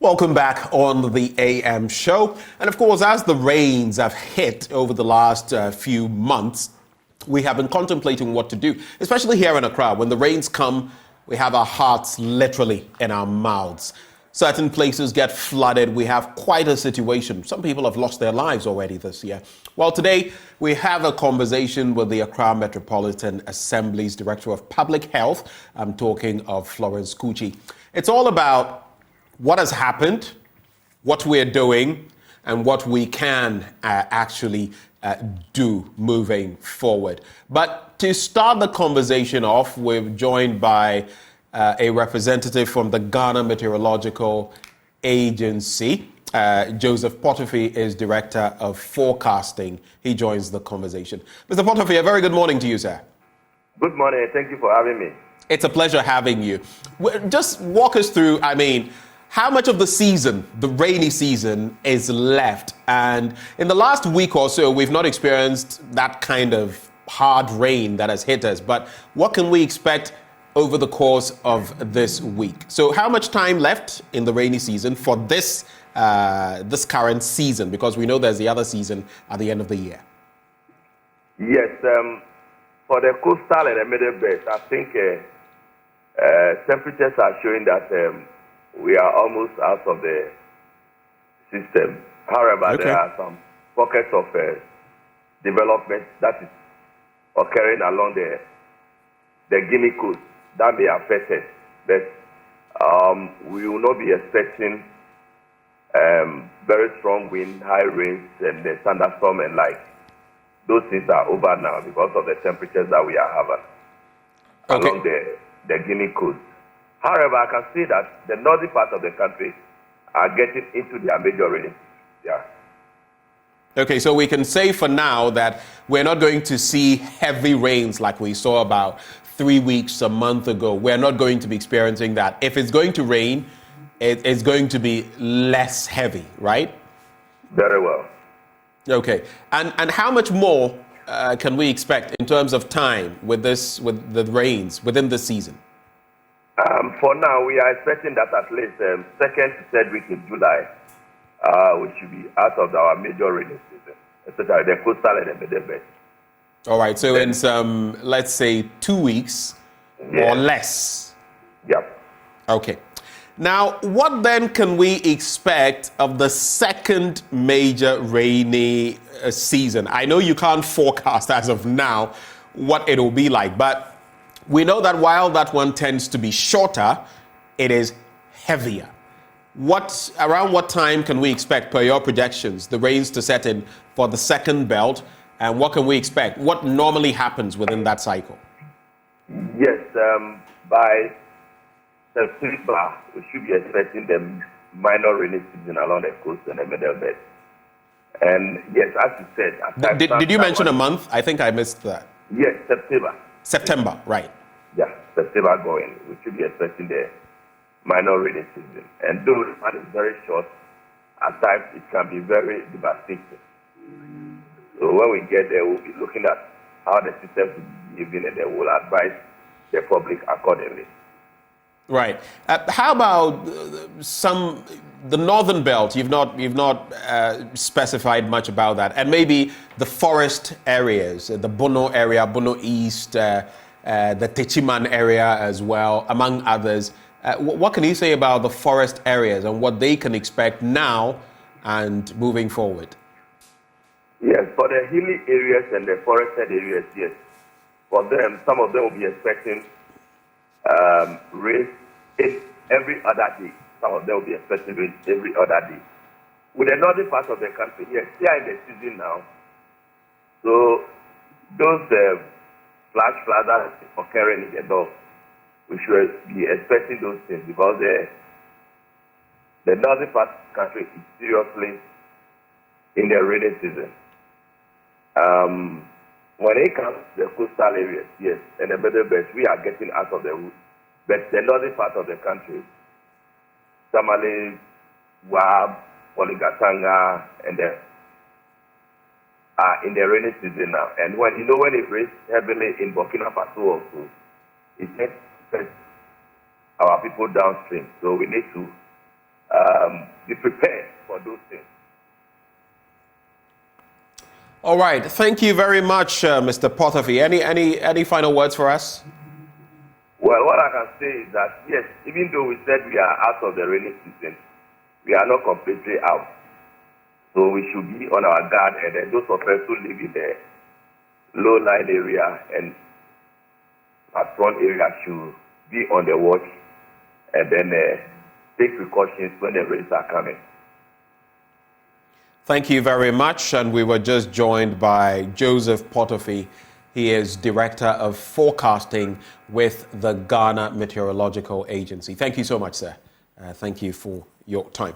Welcome back on the AM show. And of course, as the rains have hit over the last few months, we have been contemplating what to do, especially here in Accra. When the rains come, we have our hearts literally in our mouths. Certain places get flooded. We have quite a situation. Some people have lost their lives already this year. Well, today we have a conversation with the Accra Metropolitan Assembly's Director of Public Health. I'm talking of Florence Kuukyi. It's all about what has happened, what we're doing, and what we can actually do moving forward. But to start the conversation off, we're joined by a representative from the Ghana Meteorological Agency. Joseph Potofi is Director of Forecasting. He joins the conversation. Mr. Potofi, a very good morning to you, sir. Good morning. Thank you for having me. It's a pleasure having you. Just walk us through, how much of the season, the rainy season, is left? And in the last week or so, we've not experienced that kind of hard rain that has hit us. But what can we expect over the course of this week? So how much time left in the rainy season for this current season? Because we know there's the other season at the end of the year. Yes, for the coastal and the middle belt, I think temperatures are showing that we are almost out of the system. However, There are some pockets of development that is occurring along the Guinea coast that may affect it. But we will not be expecting very strong wind, high rains, and the thunderstorm and like. Those things are over now because of the temperatures that we are having along the Guinea coast. However, I can see that the northern part of the country are getting into their major rains. Yeah. Okay, so we can say for now that we're not going to see heavy rains like we saw about 3 weeks, a month ago. We're not going to be experiencing that. If it's going to rain, it's going to be less heavy, right? Very well. Okay, and how much more can we expect in terms of time with the rains within the season? For now, we are expecting that at least second to third week in July, we should be out of our major rainy season, especially the coastal and the middle belt. All right, so in some, let's say 2 weeks or less. Yep. Okay. Now, what then can we expect of the second major rainy season? I know you can't forecast as of now what it will be like, but we know that while that one tends to be shorter, it is heavier. Around what time can we expect, per your projections, the rains to set in for the second belt? And what can we expect? What normally happens within that cycle? Yes, by September, we should be expecting the minor rainy season along the coast and the middle belt. And yes, as you said... Did you mention a month? I think I missed that. Yes, September. September, right. Yeah, September going. We should be expecting the minor rainy season. And though the time is very short, at times it can be very devastating. So when we get there, we'll be looking at how the system is behaving and then we'll advise the public accordingly. Right. How about the northern belt? You've not specified much about that, and maybe the forest areas, the Bono area, Bono East, the Techiman area as well, among others. What can you say about the forest areas and what they can expect now and moving forward? Yes, for the hilly areas and the forested areas, yes. For them, some of them will be expecting rain every other day. Some of them will be expecting rain every other day. With the northern part of the country, yes, they are in the season now. So those flash floods that are occurring in the north, we should be expecting those things because the northern part of the country is seriously in the rainy season. When it comes to the coastal areas, yes, and the middle belt, we are getting out of the woods. But the northern part of the country, Tamale, Wab, Poligatanga, and are in the rainy season now. And when it rains heavily in Burkina Faso also, it affects our people downstream. So we need to be prepared for those things. All right. Thank you very much, Mr. Potterfi. Any final words for us? Well, what I can say is that, yes, even though we said we are out of the rainy season, we are not completely out. So we should be on our guard, and then those of us who live in the low-lying area and front area should be on the watch and then take precautions when the rains are coming. Thank you very much. And we were just joined by Joseph Potterfi. He is Director of Forecasting with the Ghana Meteorological Agency. Thank you so much, sir. Thank you for your time.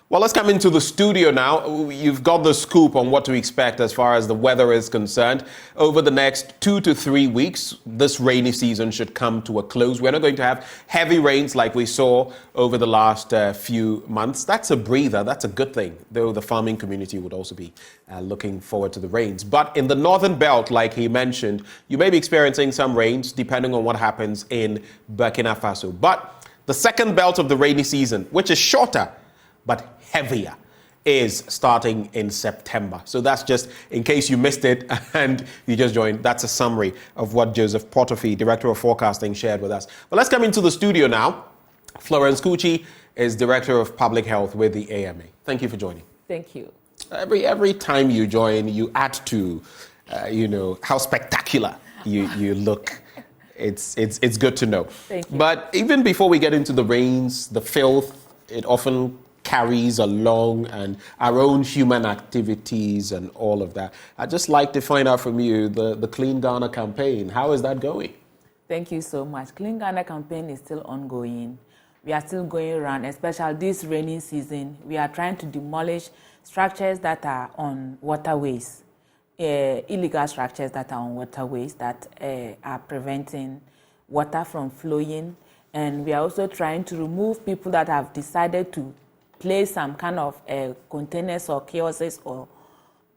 Well, let's come into the studio now. You've got the scoop on what to expect as far as the weather is concerned. Over the next 2 to 3 weeks, this rainy season should come to a close. We're not going to have heavy rains like we saw over the last few months. That's a breather. That's a good thing, though the farming community would also be looking forward to the rains. But in the northern belt, like he mentioned, you may be experiencing some rains depending on what happens in Burkina Faso. But the second belt of the rainy season, which is shorter but heavier, is starting in September. So that's just in case you missed it and you just joined. That's a summary of what Joseph Potterfi, Director of Forecasting, shared with us. But let's come into the studio now. Florence Kuukyi is Director of Public Health with the AMA. Thank you for joining. Thank you. Every time you join, you add to, how spectacular you look. It's good to know. Thank you. But even before we get into the rains, the filth, it often carries along, and our own human activities and all of that. I'd just like to find out from you the Clean Ghana campaign. How is that going? Thank you so much. Clean Ghana campaign is still ongoing. We are still going around, especially this rainy season. We are trying to demolish structures that are on waterways, illegal structures that are on waterways that are preventing water from flowing. And we are also trying to remove people that have decided to place some kind of containers or kiosks or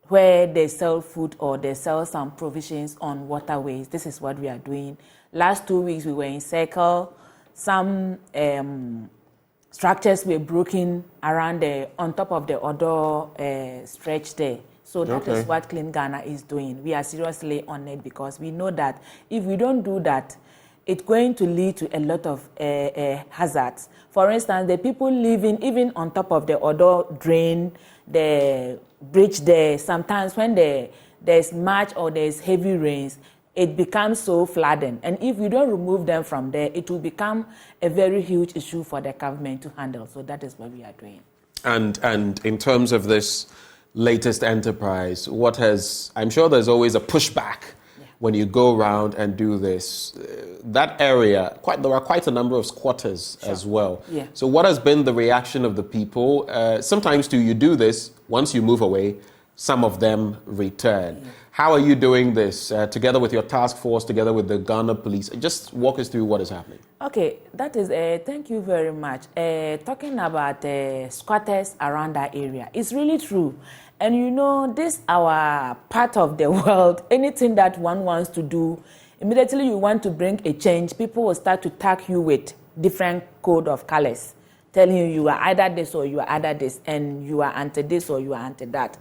where they sell food or they sell some provisions on waterways. This is what we are doing. Last 2 weeks we were in Circle. Some structures were broken around on top of the other stretch there. So that is what Clean Ghana is doing. We are seriously on it because we know that if we don't do that, it's going to lead to a lot of hazards. For instance, the people living even on top of the other drain, the bridge there, sometimes when there's much or there's heavy rains, it becomes so flooding. And if we don't remove them from there, it will become a very huge issue for the government to handle. So that is what we are doing. And in terms of this latest enterprise, I'm sure there's always a pushback when you go around and do this. That area, there are quite a number of squatters as well. Yeah. So what has been the reaction of the people? Sometimes you do this, once you move away, some of them return. Yeah. How are you doing this together with your task force, together with the Ghana police? Just walk us through what is happening. Okay, that is, thank you very much. Talking about squatters around that area, it's really true. And this our part of the world, anything that one wants to do, immediately you want to bring a change, people will start to tag you with different code of colors, telling you are either this or you are either this, and you are anti this or you are anti that.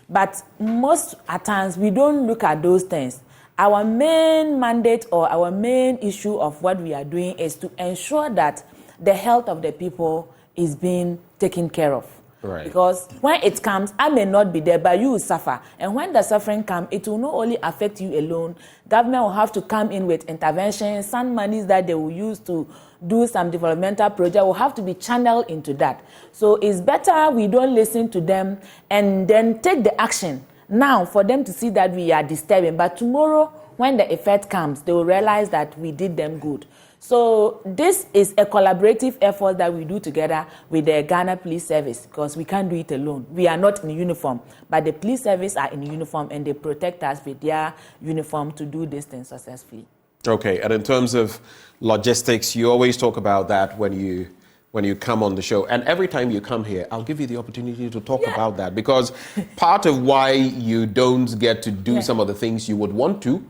But most at times, we don't look at those things. Our main mandate or our main issue of what we are doing is to ensure that the health of the people is being taken care of. Right. Because when it comes, I may not be there, but you will suffer. And when the suffering comes, it will not only affect you alone. Government will have to come in with interventions. Some monies that they will use to do some developmental project will have to be channeled into that. So it's better we don't listen to them and then take the action now for them to see that we are disturbing. But tomorrow, when the effect comes, they will realize that we did them good. So this is a collaborative effort that we do together with the Ghana Police Service because we can't do it alone. We are not in uniform, but the police service are in uniform and they protect us with their uniform to do this thing successfully. Okay, and in terms of logistics, you always talk about that when you come on the show. And every time you come here, I'll give you the opportunity to talk about that because part of why you don't get to do some of the things you would want to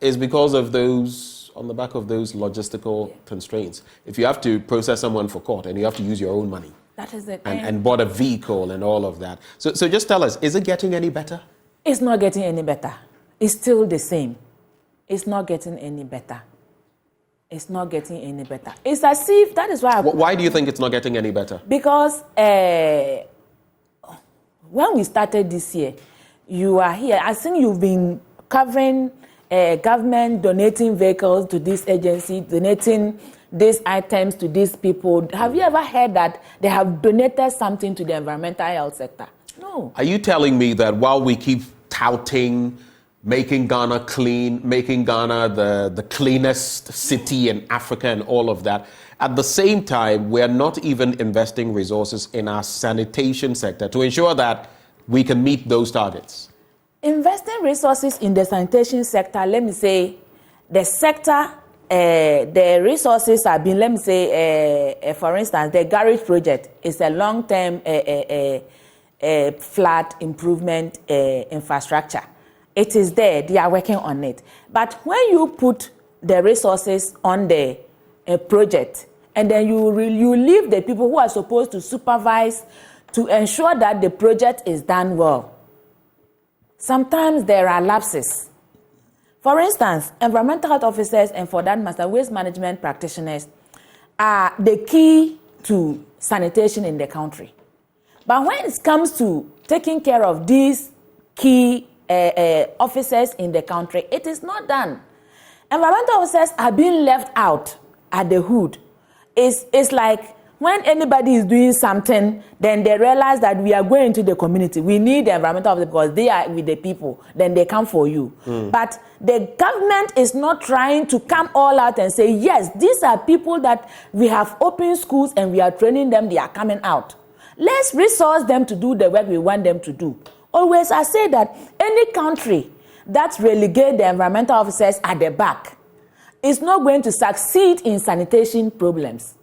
is because of those on the back of those logistical constraints. If you have to process someone for court and you have to use your own money. That is it. And bought a vehicle and all of that. So just tell us, is it getting any better? It's not getting any better. It's still the same. It's not getting any better. It's not getting any better. It's as if, that is why... Why do you think it's not getting any better? Because when we started this year, you are here. I think you've been covering government donating vehicles to this agency, donating these items to these people. Have you ever heard that they have donated something to the environmental health sector? No. Are you telling me that while we keep touting making Ghana clean, making Ghana the cleanest city in Africa and all of that, at the same time, we're not even investing resources in our sanitation sector to ensure that we can meet those targets? Investing resources in the sanitation sector, let me say, the sector, the resources have been, let me say, for instance, the garage project is a long-term flood improvement infrastructure. It is there, they are working on it. But when you put the resources on the project, and then you leave the people who are supposed to supervise to ensure that the project is done well, sometimes there are lapses. For instance, environmental health officers and for that matter, waste management practitioners are the key to sanitation in the country. But when it comes to taking care of these key officers in the country, it is not done. Environmental officers are being left out at the hood. It's like when anybody is doing something, then they realize that we are going into the community. We need the environmental officers because they are with the people. Then they come for you. But the government is not trying to come all out and say, yes, these are people that we have opened schools and we are training them. They are coming out. Let's resource them to do the work we want them to do. Always, I say that any country that relegates the environmental officers at the back is not going to succeed in sanitation problems.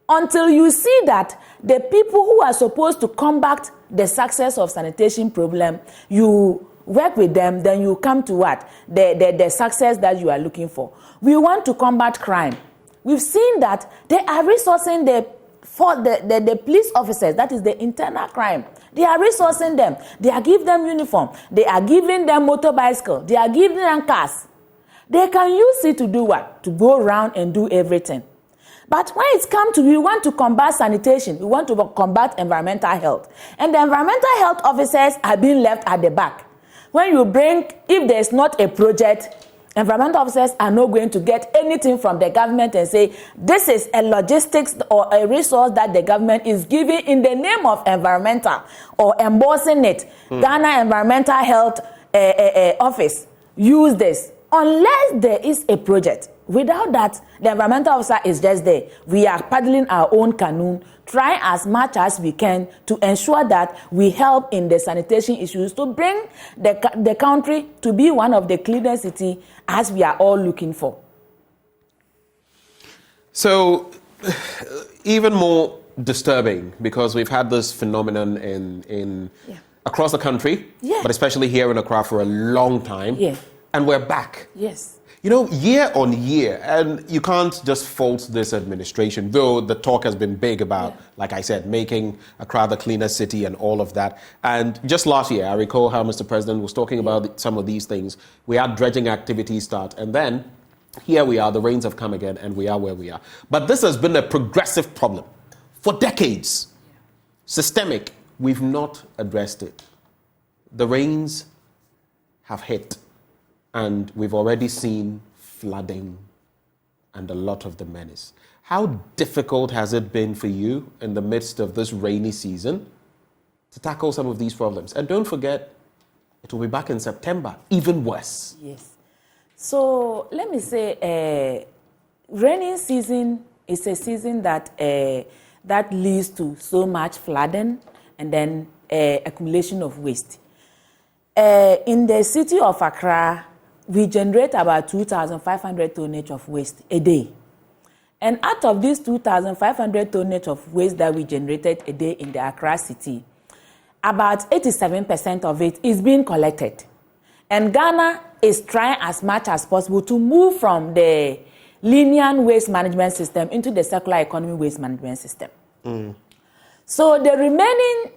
Until you see that the people who are supposed to combat the success of sanitation problem, you work with them, then you come to what? The success that you are looking for. We want to combat crime. We've seen that they are resourcing the police officers, that is the internal crime. They are resourcing them. They are giving them uniform. They are giving them motorbicycle. They are giving them cars. They can use it to do what? To go around and do everything. But when it's come to, we want to combat sanitation, we want to combat environmental health. And the environmental health officers are being left at the back. When you bring, if there's not a project, environmental officers are not going to get anything from the government and say, this is a logistics or a resource that the government is giving in the name of environmental or embossing it. Ghana Environmental Health Office, use this. Unless there is a project. Without that, the environmental officer is just there. We are paddling our own canoe, trying as much as we can to ensure that we help in the sanitation issues to bring the country to be one of the cleanest cities as we are all looking for. So, even more disturbing, because we've had this phenomenon in across the country, but especially here in Accra for a long time, and we're back. Yes. You know, year on year, and you can't just fault this administration, though the talk has been big about, like I said, making Accra the cleanest city and all of that. And just last year, I recall how Mr. President was talking about some of these things. We had dredging activities start, and then here we are, the rains have come again, and we are where we are. But this has been a progressive problem for decades. Systemic, we've not addressed it. The rains have hit. And we've already seen flooding and a lot of the menace. How difficult has it been for you in the midst of this rainy season to tackle some of these problems? And don't forget, it will be back in September, even worse. Yes. So let me say, rainy season is a season that leads to so much flooding and then accumulation of waste. In the city of Accra, we generate about 2,500 tonnage of waste a day. And out of these 2,500 tonnage of waste that we generated a day in the Accra city, about 87% of it is being collected. And Ghana is trying as much as possible to move from the linear waste management system into the circular economy waste management system. So the remaining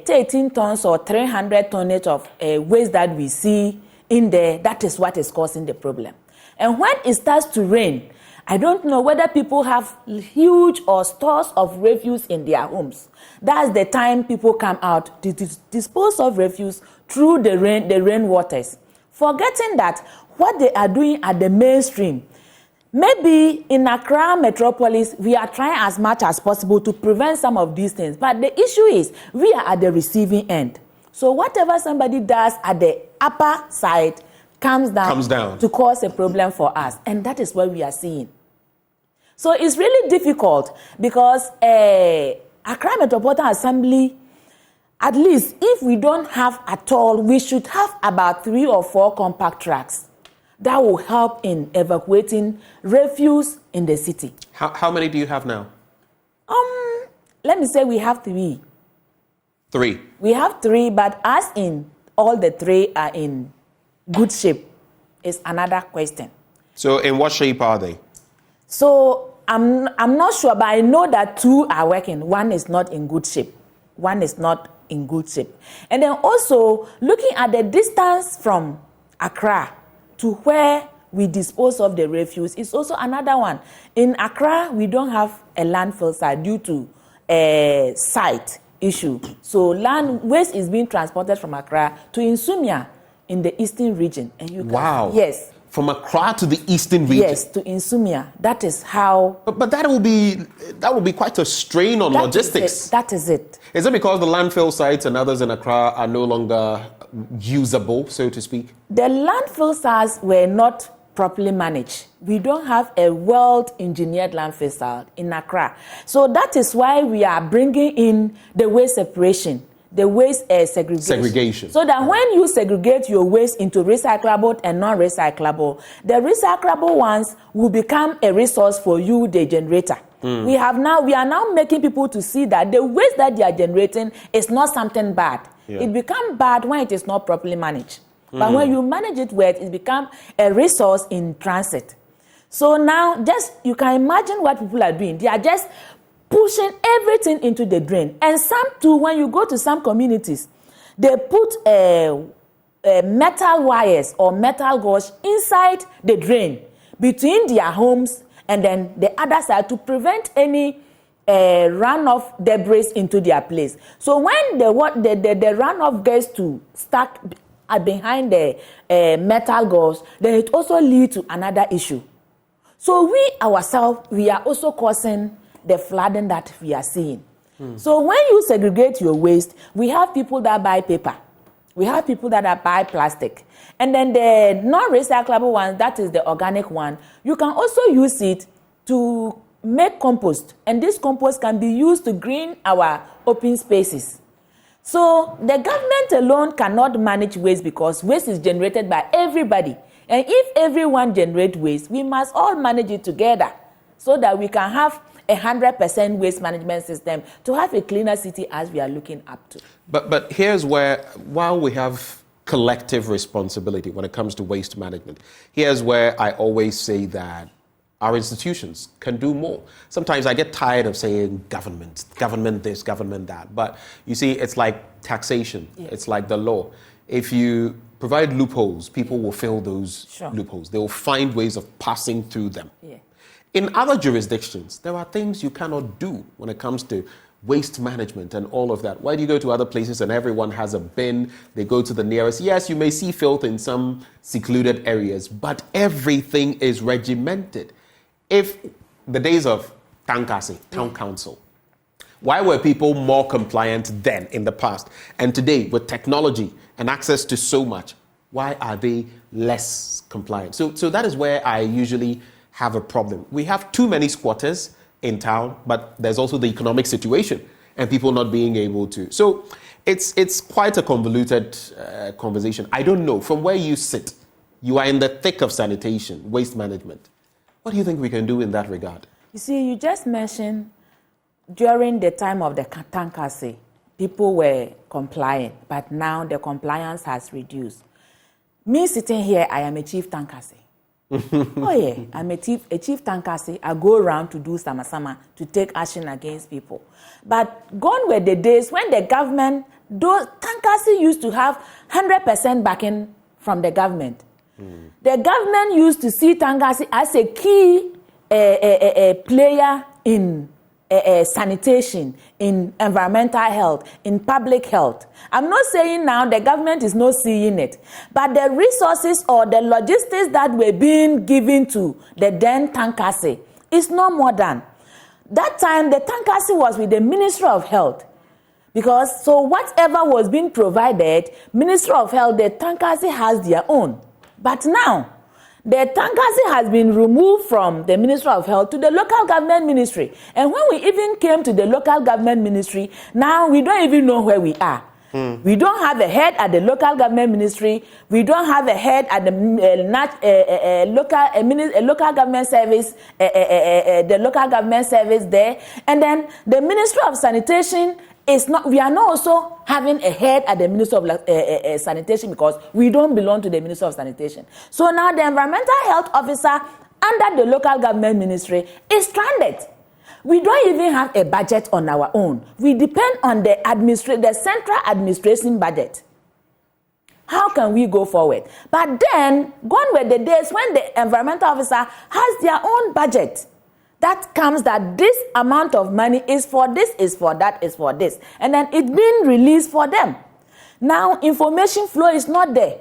13 tons or 300 tonnage of waste that we see in there, that is what is causing the problem. And when it starts to rain, I don't know whether people have huge or stores of refuse in their homes. That's the time people come out to dispose of refuse through the rain waters, forgetting that what they are doing at the mainstream. Maybe in Accra metropolis, we are trying as much as possible to prevent some of these things. But the issue is we are at the receiving end. So whatever somebody does at the upper side comes down to cause a problem for us. And that is what we are seeing. So it's really difficult because Accra Metropolitan Assembly, at least if we don't have at all, we should have about 3 or 4 compact trucks that will help in evacuating refuse in the city. How many do you have now? Let me say we have 3. 3. We have 3, but as in all the 3 are in good shape is another question. So in what shape are they? So I'm not sure, but I know that 2 are working. 1 is not in good shape. 1 is not in good shape. And then also looking at the distance from Accra to where we dispose of the refuse is also another one. In Accra, we don't have a landfill site due to a site issue. So land waste is being transported from Accra to Insumia in the eastern region. And you wow. Yes. From Accra to the eastern region? Yes, to Insumia. That is how... But that will be quite a strain on logistics. That is it. Is it because the landfill sites and others in Accra are no longer usable, so to speak? The landfill sites were not properly managed. We don't have a well-engineered landfill site in Accra. So that is why we are bringing in the waste separation, the waste segregation. So that when you segregate your waste into recyclable and non-recyclable, the recyclable ones will become a resource for you, the generator. We are now making people to see that the waste that they are generating is not something bad. Yeah. It becomes bad when it is not properly managed. But when you manage it well, it becomes a resource in transit. So now, you can imagine what people are doing. They are just pushing everything into the drain. And some too, when you go to some communities, they put metal wires or metal gauze inside the drain between their homes and then the other side to prevent any runoff debris into their place. So when the runoff gets to stuck behind the metal gauze, then it also leads to another issue. So we ourselves, we are also causing the flooding that we are seeing. So when you segregate your waste, we have people that buy paper. We have people that buy plastic. And then the non-recyclable one, that is the organic one, you can also use it to make compost. And this compost can be used to green our open spaces. So the government alone cannot manage waste because waste is generated by everybody. And if everyone generates waste, we must all manage it together so that we can have 100% waste management system to have a cleaner city as we are looking up to. But here's where, while we have collective responsibility when it comes to waste management, here's where I always say that our institutions can do more. Sometimes I get tired of saying government this, government that. But you see, it's like taxation. Yeah. It's like the law. If you provide loopholes, people will fill those loopholes. They will find ways of passing through them. Yeah. In other jurisdictions, there are things you cannot do when it comes to waste management and all of that. Why do you go to other places and everyone has a bin? They go to the nearest. Yes, you may see filth in some secluded areas, but everything is regimented. If the days of Tankasi, town council, why were people more compliant then in the past? And today, with technology and access to so much, why are they less compliant? So that is where I usually have a problem. We have too many squatters in town, but there's also the economic situation and people not being able to. So it's quite a convoluted conversation. I don't know, from where you sit, you are in the thick of sanitation, waste management. What do you think we can do in that regard? You see, you just mentioned during the time of the Tankasi, people were compliant, but now the compliance has reduced. Me sitting here, I am a chief tankasi. Oh yeah, I'm a chief tankasi. I go around to do sama to take action against people. But gone were the days when the government, those tankasi used to have 100% backing from the government. The government used to see tankasi as a key player in sanitation, in environmental health, in public health. I'm not saying now the government is not seeing it, but the resources or the logistics that were being given to the then tankasi is no more than. That time the tankasi was with the Ministry of Health. Because so whatever was being provided, Ministry of Health, the tankasi has their own. But now, the tankasi has been removed from the Ministry of Health to the local government ministry. And when we even came to the local government ministry, now we don't even know where we are. We don't have a head at the local government ministry. We don't have a head at the local government service, the local government service there. And then the Ministry of Sanitation is not. We are not also having a head at the Ministry of Sanitation because we don't belong to the Ministry of Sanitation. So now the environmental health officer under the local government ministry is stranded. We don't even have a budget on our own. We depend on the central administration budget. How can we go forward? But then, gone were the days when the environmental officer has their own budget. That comes that this amount of money is for this, is for that, is for this. And then it's being released for them. Now, information flow is not there.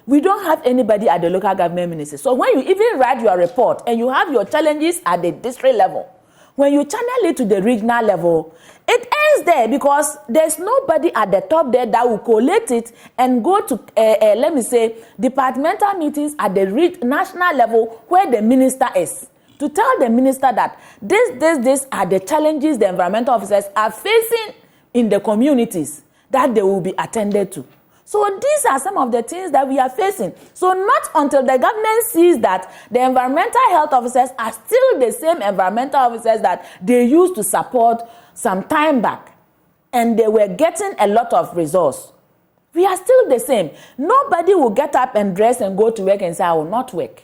We don't have anybody at the local government ministry. So when you even write your report and you have your challenges at the district level, when you channel it to the regional level, it ends there because there's nobody at the top there that will collate it and go to, let me say, departmental meetings at the national level where the minister is. To tell the minister that these are the challenges the environmental officers are facing in the communities that they will be attended to. So these are some of the things that we are facing. So not until the government sees that the environmental health officers are still the same environmental officers that they used to support some time back, and they were getting a lot of resource. We are still the same. Nobody will get up and dress and go to work and say, I will not work.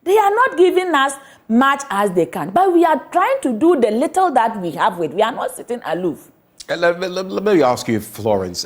They are not giving us much as they can, but we are trying to do the little that we have with. We are not sitting aloof. Let me ask you, Florence.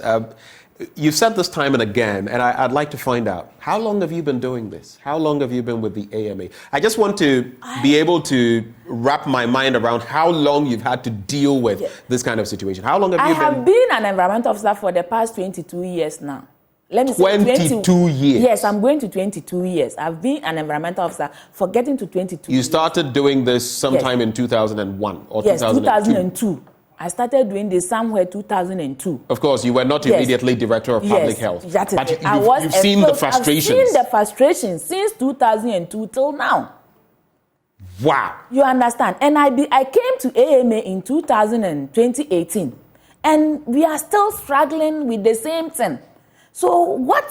You've said this time and again, and I'd like to find out, how long have you been doing this? How long have you been with the AMA? I just want to be able to wrap my mind around how long you've had to deal with this kind of situation. How long have you been? I have been an environmental officer for the past 22 years now. Let me say 22 years? Yes, I'm going to 22 years. I've been an environmental officer for getting to 22 years. You started doing this sometime in 2001 or 2002? Yes, 2002. I started doing this somewhere 2002. Of course, you were not immediately director of public health. That is but it. You've seen the frustrations. I've seen the frustrations since 2002 till now. Wow. You understand? And I came to AMA in 2018, and we are still struggling with the same thing. So where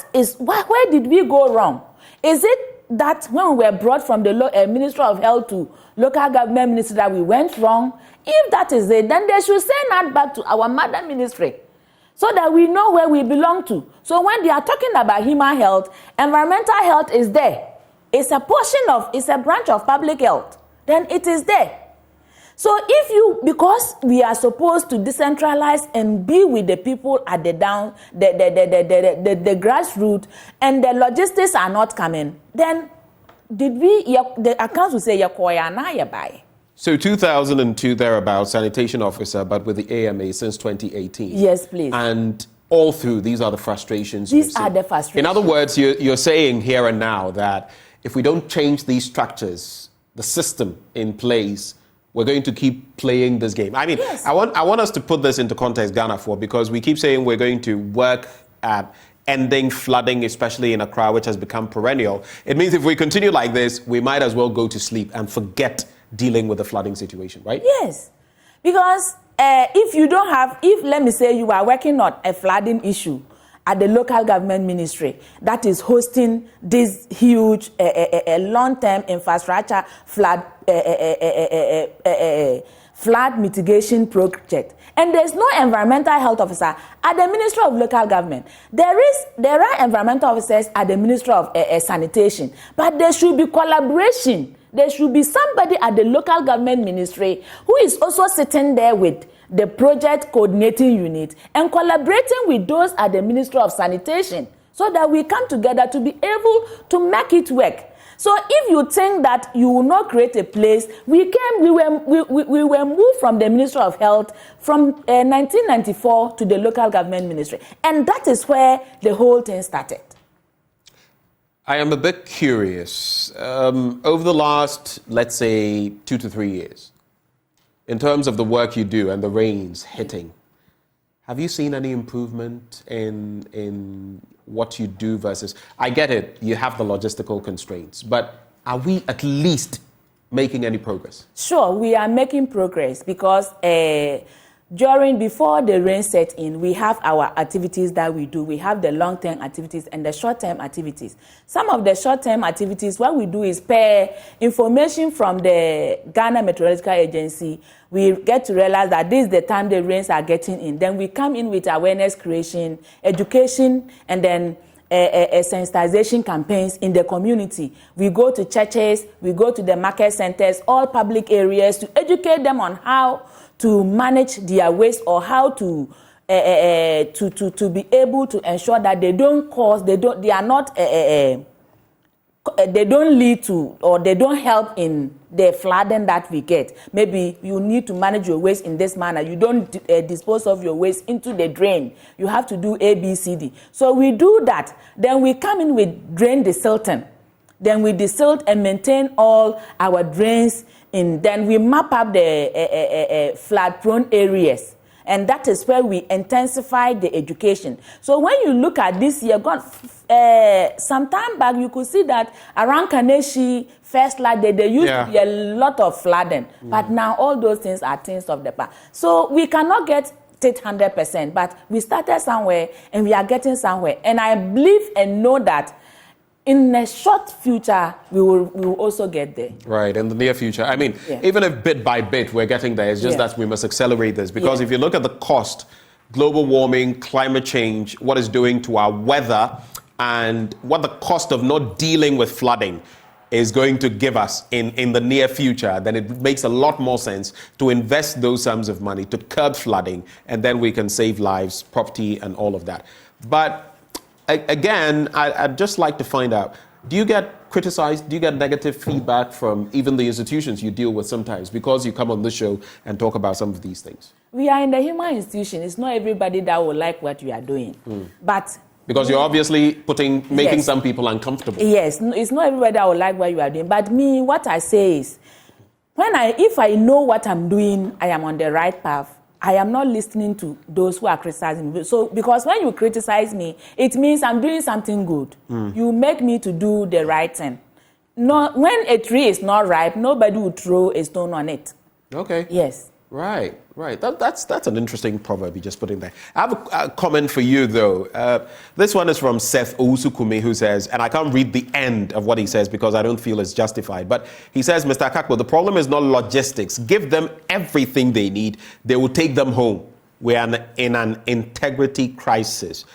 did we go wrong? Is it that when we were brought from the Ministry of Health to local government ministry that we went wrong? If that is it, then they should send that back to our mother ministry so that we know where we belong to. So when they are talking about human health, environmental health is there. It's a branch of public health. Then it is there. So because we are supposed to decentralize and be with the people at the grassroots, and the logistics are not coming, then the accounts will say yakoya na yabai. So 2002 thereabout, sanitation officer, but with the AMA since 2018. Yes, please. And all through, these are the frustrations. These are the frustrations. In other words, you're saying here and now that if we don't change these structures, the system in place, we're going to keep playing this game. I mean, yes. I want us to put this into context, Ghana, because we keep saying we're going to work at ending flooding, especially in Accra, which has become perennial. It means if we continue like this, we might as well go to sleep and forget dealing with the flooding situation, right? Yes, because if let me say you are working on a flooding issue at the local government ministry that is hosting this huge flood mitigation project, and there's no environmental health officer at the Ministry of Local Government. There are environmental officers at the Ministry of Sanitation, but there should be collaboration. There should be somebody at the local government ministry who is also sitting there with the project coordinating unit and collaborating with those at the Ministry of Sanitation so that we come together to be able to make it work. So if you think that you will not create a place, we were moved from the Ministry of Health from 1994 to the local government ministry. And that is where the whole thing started. I am a bit curious. Over the last, let's say, 2 to 3 years, in terms of the work you do and the rains hitting, have you seen any improvement in what you do versus... I get it, you have the logistical constraints, but are we at least making any progress? Sure, we are making progress because before the rain set in, we have our activities that we do. We have the long-term activities and the short-term activities. Some of the short-term activities, what we do is per information from the Ghana Meteorological Agency, we get to realize that this is the time the rains are getting in. Then we come in with awareness creation, education, and then sensitization campaigns in the community. We go to churches, we go to the market centers, all public areas to educate them on how to manage their waste or how to be able to ensure that they don't lead to or they don't help in the flooding that we get. Maybe you need to manage your waste in this manner. You don't dispose of your waste into the drain. You have to do A, B, C, D. So we do that. Then we come in with drain desilting. Then we desilt and maintain all our drains. Then we map up the flood-prone areas. And that is where we intensify the education. So when you look at this year, some time back, you could see that around Kaneshi, first flood, there used to be a lot of flooding. But now all those things are things of the past. So we cannot get it 100%, but we started somewhere and we are getting somewhere. And I believe and know that in a short future, we will also get there. Right, in the near future. I mean, even if bit by bit we're getting there, it's just that we must accelerate this. Because if you look at the cost, global warming, climate change, what it's doing to our weather, and what the cost of not dealing with flooding is going to give us in the near future, then it makes a lot more sense to invest those sums of money to curb flooding, and then we can save lives, property, and all of that. But again, I'd just like to find out, do you get criticized, do you get negative feedback from even the institutions you deal with sometimes because you come on this show and talk about some of these things? We are in the human institution. It's not everybody that will like what we are doing. But because you're obviously making some people uncomfortable. Yes, it's not everybody that will like what you are doing. But me, what I say is, if I know what I'm doing, I am on the right path. I am not listening to those who are criticizing me. So, because when you criticize me, it means I'm doing something good. You make me to do the right thing. No, when a tree is not ripe, nobody will throw a stone on it. Okay. Yes. Right. That's an interesting proverb you just put in there. I have a comment for you, though. This one is from Seth Owusu-Kumi, who says, and I can't read the end of what he says because I don't feel it's justified, but he says, Mr. Akakpo, the problem is not logistics. Give them everything they need. They will take them home. We are in an integrity crisis.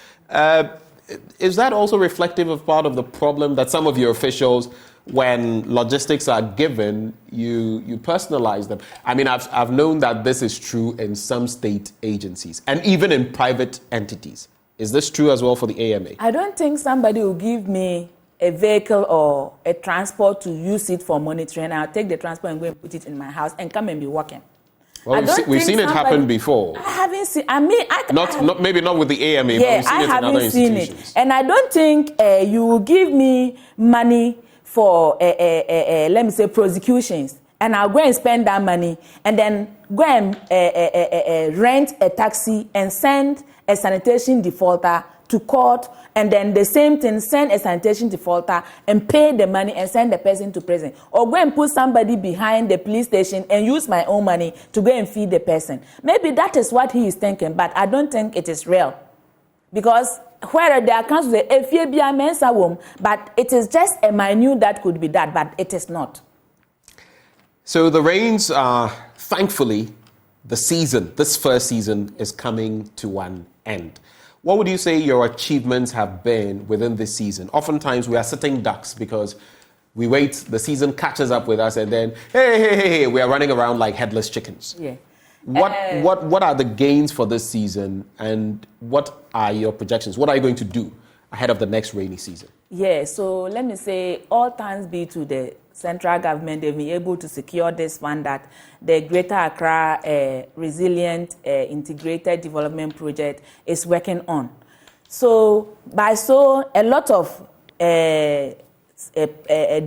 Is that also reflective of part of the problem that some of your officials, when logistics are given, you personalize them? I mean, I've known that this is true in some state agencies and even in private entities. Is this true as well for the AMA? I don't think somebody will give me a vehicle or a transport to use it for monitoring. I'll take the transport and go and put it in my house and come and be working. Well, we've seen it happen before. I haven't seen. I mean, maybe not with the AMA, but we've seen it in other institutions. And I don't think you will give me money for, let me say, prosecutions, and I'll go and spend that money, and then go and rent a taxi and send a sanitation defaulter to court, and then the same thing, send a sanitation defaulter and pay the money and send the person to prison. Or go and put somebody behind the police station and use my own money to go and feed the person. Maybe that is what he is thinking, but I don't think it is real. Because where there comes the FABI Mensa womb, but it is just a minute that could be that, but it is not. So the rains are thankfully the season, this first season, is coming to an end. What would you say your achievements have been within this season? Oftentimes we are sitting ducks because we wait, the season catches up with us, and then, hey, we are running around like headless chickens. Yeah. What are the gains for this season, and what are your projections? What are you going to do ahead of the next rainy season? Yeah, so let me say, all thanks be to the central government. They've been able to secure this fund that the Greater Accra Resilient Integrated Development Project is working on. So, a lot of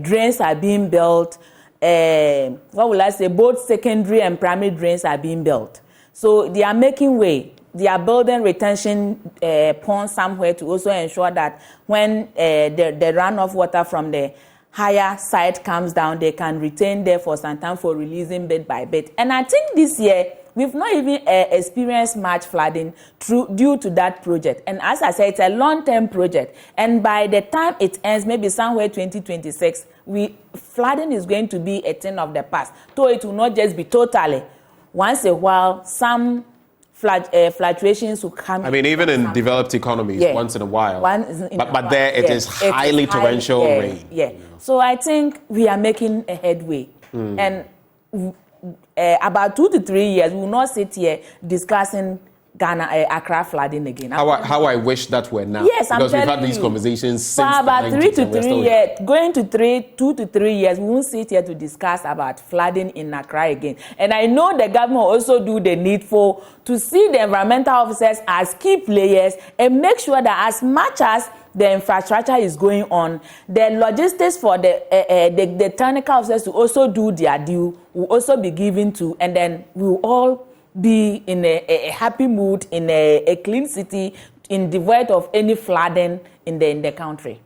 drains are being built. Both secondary and primary drains are being built. So they are making way. They are building retention ponds somewhere to also ensure that when the runoff water from the higher side comes down, they can retain there for some time for releasing bit by bit. And I think this year, we've not even experienced much flooding due to that project. And as I said, it's a long-term project. And by the time it ends, maybe somewhere 2026, flooding is going to be a thing of the past. So it will not just be totally. Once a while, some fluctuations will come. I mean, even in developed economies, once in a while. But there it is highly torrential rain. Yeah. So I think we are making a headway. And about 2 to 3 years, we will not sit here discussing Ghana, Accra flooding again. How I wish that were now. Yes, because we've had these conversations since for about the 90s, 3 to 3 years, going to 2 to 3 years, we won't sit here to discuss about flooding in Accra again. And I know the government will also do the needful to see the environmental officers as key players and make sure that as much as the infrastructure is going on, the logistics for the technical officers to also do their due will also be given to, and then we will all be in a happy mood, in a clean city, devoid of any flooding in the country.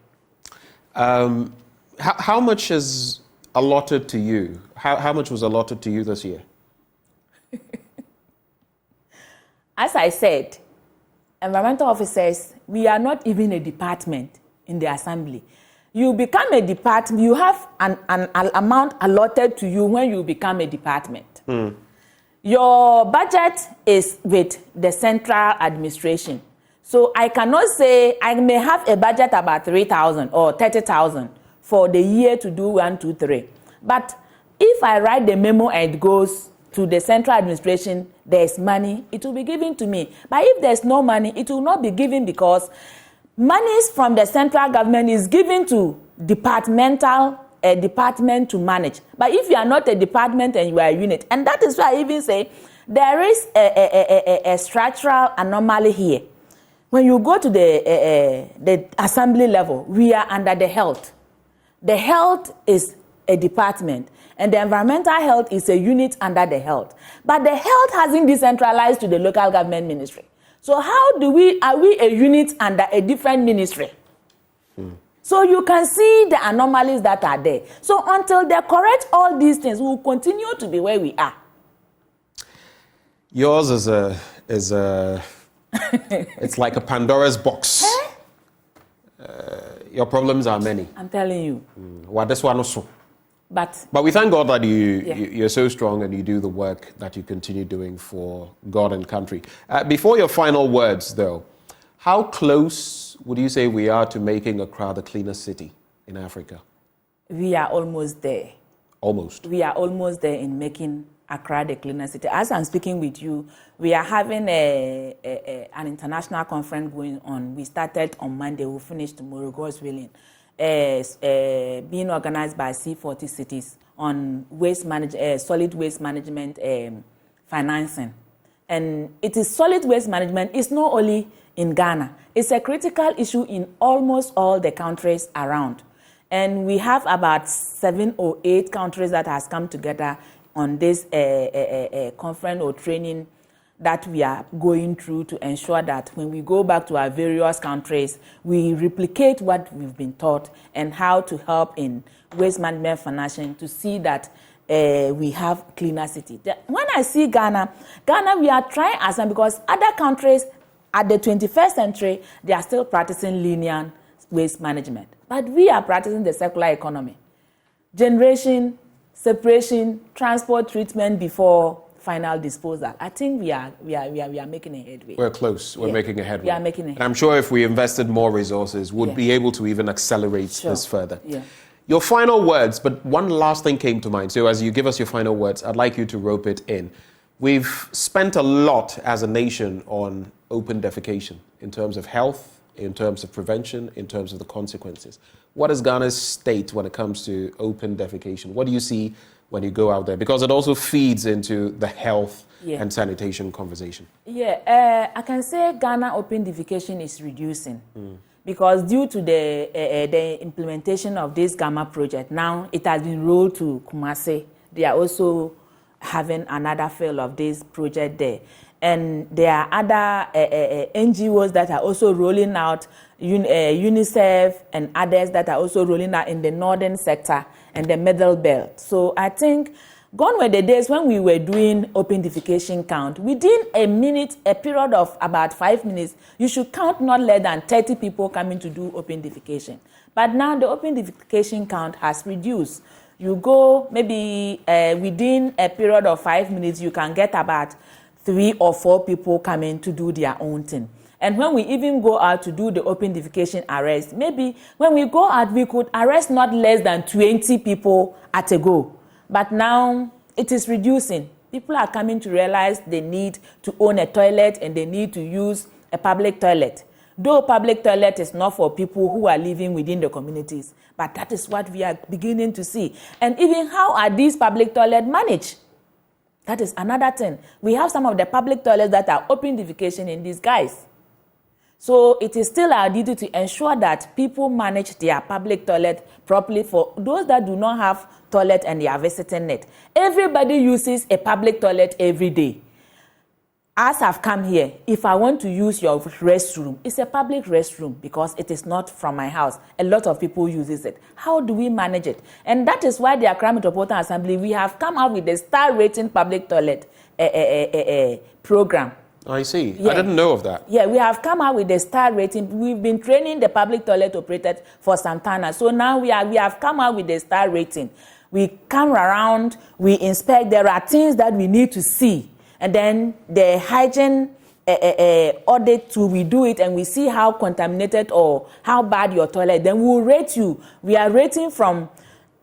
How much is allotted to you? How much was allotted to you this year? As I said, environmental officers, we are not even a department in the assembly. You become a department, you have an amount allotted to you when you become a department. Your budget is with the central administration. So I cannot say I may have a budget about 3,000 or 30,000 for the year to do 1, 2, 3. But if I write the memo and it goes to the central administration, there's money, it will be given to me. But if there's no money, it will not be given because monies from the central government is given to a department to manage. But if you are not a department and you are a unit, and that is why I even say there is a structural anomaly here. When you go to the assembly level, we are under the health. The health is a department, and the environmental health is a unit under the health. But the health hasn't decentralized to the local government ministry. So how are we a unit under a different ministry? So you can see the anomalies that are there. So until they correct all these things, we will continue to be where we are. Yours is it's like a Pandora's box. Your problems are many. I'm telling you. Well, this one also. But we thank God that you're so strong and you do the work that you continue doing for God and country. Before your final words, though, how close would you say we are to making Accra the cleanest city in Africa? We are almost there. Almost? We are almost there in making Accra the cleanest city. As I'm speaking with you, we are having an international conference going on. We started on Monday, we'll finish tomorrow, God's willing. Being organized by C40 cities on solid waste management financing. And it is solid waste management. It's not only in Ghana. It's a critical issue in almost all the countries around. And we have about 7 or 8 countries that has come together on this conference or training that we are going through to ensure that when we go back to our various countries, we replicate what we've been taught and how to help in waste management financing to see that we have cleaner city. When I see Ghana, we are trying because other countries at the 21st century, they are still practicing linear waste management. But we are practicing the circular economy. Generation, separation, transport, treatment before final disposal. I think we are making a headway. We're close. We're making a headway. We are making a headway. And I'm sure if we invested more resources, we'd Yeah. be able to even accelerate this further. Yeah. Your final words, but one last thing came to mind. So as you give us your final words, I'd like you to rope it in. We've spent a lot as a nation on open defecation in terms of health, in terms of prevention, in terms of the consequences. What is Ghana's state when it comes to open defecation? What do you see when you go out there? Because it also feeds into the health and sanitation conversation. Yeah, I can say Ghana open defecation is reducing. Because due to the implementation of this Gamma project, now it has been rolled to Kumasi. They are also having another fail of this project there. And there are other NGOs that are also rolling out, UNICEF and others that are also rolling out in the northern sector and the middle belt. So I think gone were the days when we were doing open defecation count. Within a period of about 5 minutes, you should count not less than 30 people coming to do open defecation. But now the open defecation count has reduced. You go maybe within a period of 5 minutes, you can get about 3 or 4 people coming to do their own thing. And when we even go out to do the open defecation arrest, maybe when we go out, we could arrest not less than 20 people at a go. But now it is reducing. People are coming to realize they need to own a toilet and they need to use a public toilet. Though public toilet is not for people who are living within the communities, but that is what we are beginning to see. And even how are these public toilets managed? That is another thing. We have some of the public toilets that are open defecation in disguise. So it is still our duty to ensure that people manage their public toilet properly. For those that do not have toilet and they are visiting it, everybody uses a public toilet every day. As I've come here, if I want to use your restroom, it's a public restroom because it is not from my house. A lot of people uses it. How do we manage it? And that is why the Accra Metropolitan Assembly, we have come out with the star rating public toilet program. I see. Yeah. I didn't know of that. Yeah, we have come out with the star rating. We've been training the public toilet operators for some time now. So now we have come out with the star rating. We come around, we inspect. There are things that we need to see. And then the hygiene audit too, we do it and we see how contaminated or how bad your toilet. Then we'll rate you. We are rating from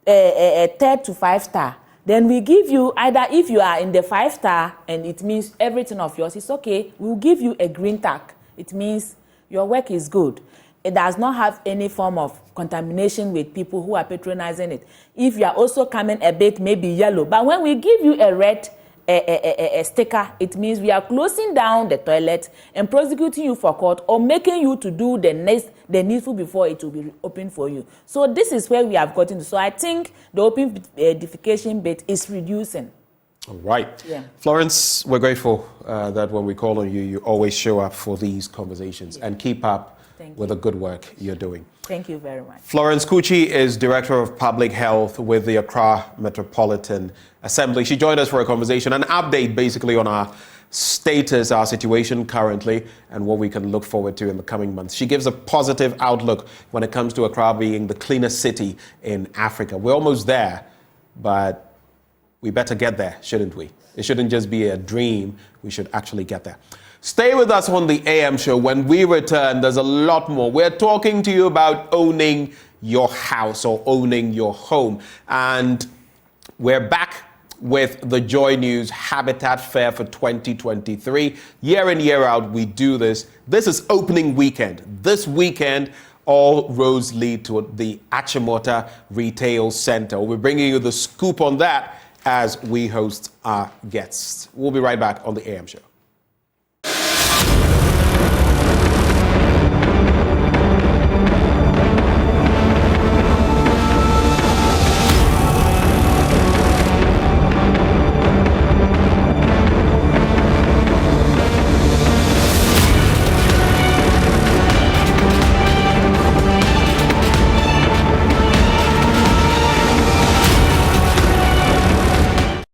a 3rd to 5-star. Then we give you either if you are in the 5-star and it means everything of yours is okay, we'll give you a green tag. It means your work is good. It does not have any form of contamination with people who are patronizing it. If you are also coming a bit maybe yellow, but when we give you a red a sticker, it means we are closing down the toilet and prosecuting you for court or making you to do the needful before it will be open for you. So this is where we have gotten to. So I think the open defecation bit is reducing. All right. Yeah. Florence, we're grateful that when we call on you, you always show up for these conversations and keep up with the good work you're doing. Thank you very much. Florence Kuukyi is Director of Public Health with the Accra Metropolitan Assembly. She joined us for a conversation, an update basically on our status, our situation currently, and what we can look forward to in the coming months. She gives a positive outlook when it comes to Accra being the cleanest city in Africa. We're almost there, but we better get there, shouldn't we? It shouldn't just be a dream. We should actually get there. Stay with us on the AM show. When we return, there's a lot more. We're talking to you about owning your house or owning your home. And we're back with the JoyNews Habitat Fair for 2023. Year in, year out, we do this. This is opening weekend. This weekend, all roads lead to the Achimota Retail Center. We'll be bringing you the scoop on that as we host our guests. We'll be right back on the AM show.